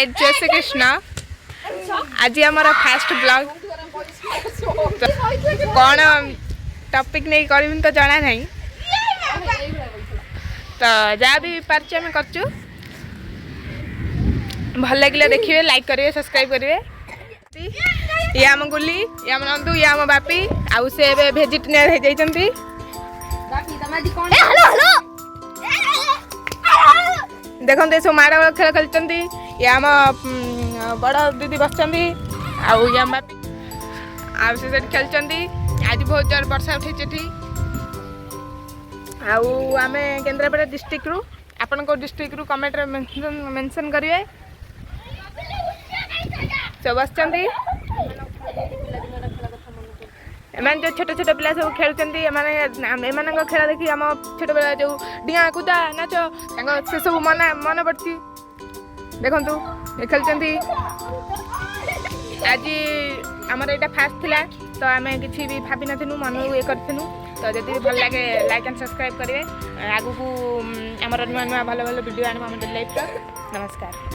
हाय जय श्री कृष्ण। आज आमर फास्ट ब्लॉग कौन टॉपिक नहीं कर तो जाना नहीं तो जहाँ भी पार्चे आम कर भल लगे देखिए लाइक करेंगे सब्सक्राइब करेंगे। ये आम गुली ये आम नंदू ये आम बापी आउ से भेजिटेरियन हो जाती देखते सब माड़ खेल खेलते। ये आम बड़ दीदी बस आउ आम बापी आउ से खेलते। आज बहुत जोर वर्षा उठे आम केन्द्रापड़ा डिस्ट्रिक्ट रु आपण को डिस्ट्रिक्ट रु कमेंट मेंशन करेंगे। सब बस एम जो छोट छोट पिला सब खेलुंट एम खेल देखी आम छोट पिला जो डिया कूदा नाच से सब मन पड़ी देखु ये खेलते। आज आमर यहाँ फास्ट थिला तो आम किसी भी भाभी नु मन ये करूँ तो जब भल लगे लाइक एंड सब्सक्राइब करेंगे। आगू को आमर नुआ नुआ भल भल वीडियो आम लाइफ। नमस्कार।